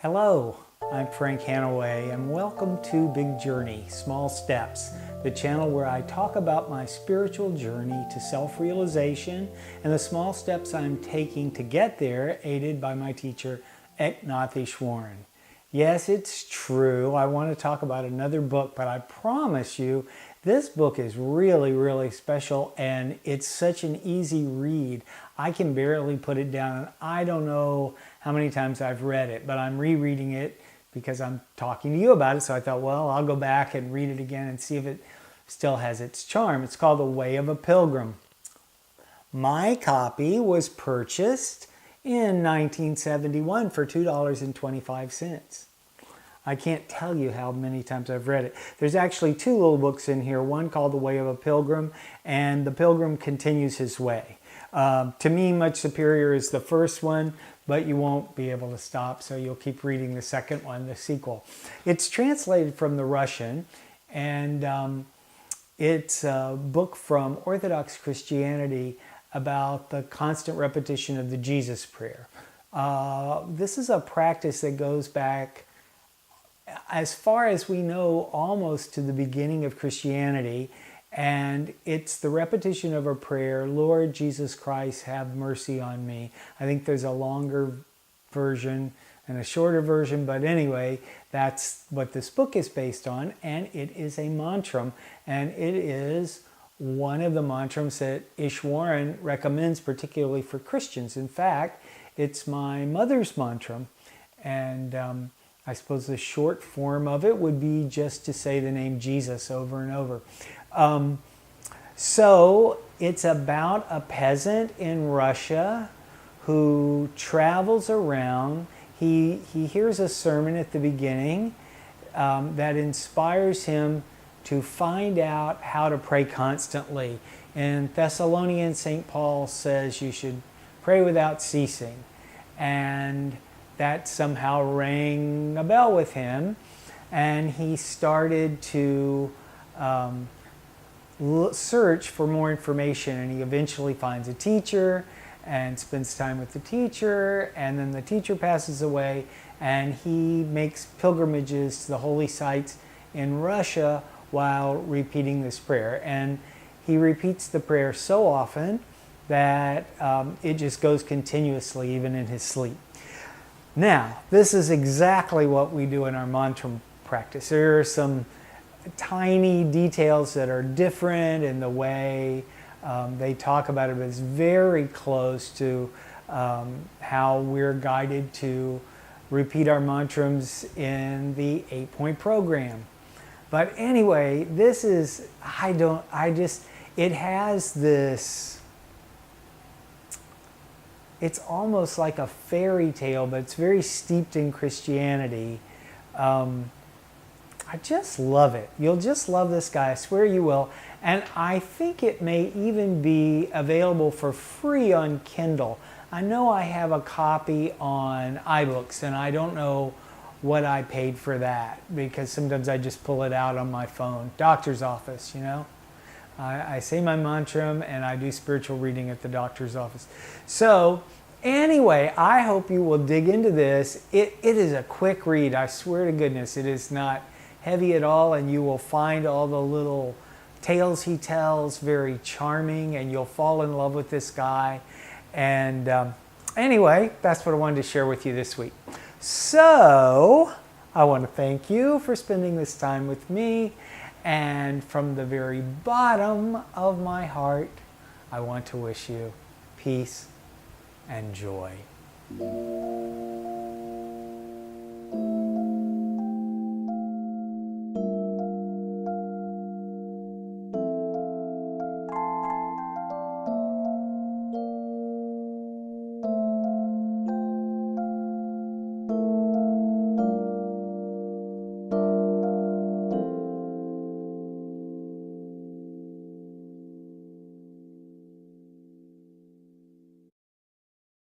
Hello, I'm Frank Hannaway and welcome to Big Journey, Small Steps, the channel where I talk about my spiritual journey to self-realization and the small steps I'm taking to get there, aided by my teacher, Easwaran. Yes, it's true, I want to talk about another book, but I promise you, this book is really special and it's such an easy read. I can barely put it down and I don't know how many times I've read it, but I'm rereading it because I'm talking to you about it. So I thought, well, I'll go back and read it again and see if it still has its charm. It's called The Way of a Pilgrim. My copy was purchased in 1971 for $2.25. I can't tell you how many times I've read it. There's actually two little books in here, one called The Way of a Pilgrim, and The Pilgrim Continues His Way. To me, much superior is the first one, but you won't be able to stop, so you'll keep reading the second one, the sequel. It's translated from the Russian, and it's a book from Orthodox Christianity about the constant repetition of the Jesus prayer. This is a practice that goes back, as far as we know, almost to the beginning of Christianity, and it's the repetition of a prayer, Lord Jesus Christ, have mercy on me. I think there's a longer version and a shorter version, but anyway, that's what this book is based on, and it is a mantra, and it is one of the mantras that Easwaran recommends particularly for Christians. In fact, it's my mother's mantra, and I suppose the short form of it would be just to say the name Jesus over and over. So it's about a peasant in Russia who travels around. He hears a sermon at the beginning that inspires him to find out how to pray constantly. In Thessalonians, St. Paul says you should pray without ceasing. And that somehow rang a bell with him, and he started to search for more information, and he eventually finds a teacher and spends time with the teacher, and then the teacher passes away, and he makes pilgrimages to the holy sites in Russia while repeating this prayer. And he repeats the prayer so often that it just goes continuously, even in his sleep. Now, this is exactly what we do in our mantra practice. There are some tiny details that are different in the way they talk about it, but it's very close to how we're guided to repeat our mantras in the 8-point program. But anyway, this is, it has this, it's almost like a fairy tale, but it's very steeped in Christianity. I just love it. You'll just love this guy. I swear you will. And I think it may even be available for free on Kindle. I know I have a copy on iBooks, and I don't know what I paid for that, because sometimes I just pull it out on my phone. Doctor's office, you know. I say my mantra and I do spiritual reading at the doctor's office. So anyway, I hope you will dig into this. It is a quick read, I swear to goodness. It is not heavy at all, and you will find all the little tales he tells very charming, and you'll fall in love with this guy. And anyway, that's what I wanted to share with you this week. So I want to thank you for spending this time with me. And from the very bottom of my heart, I want to wish you peace and joy.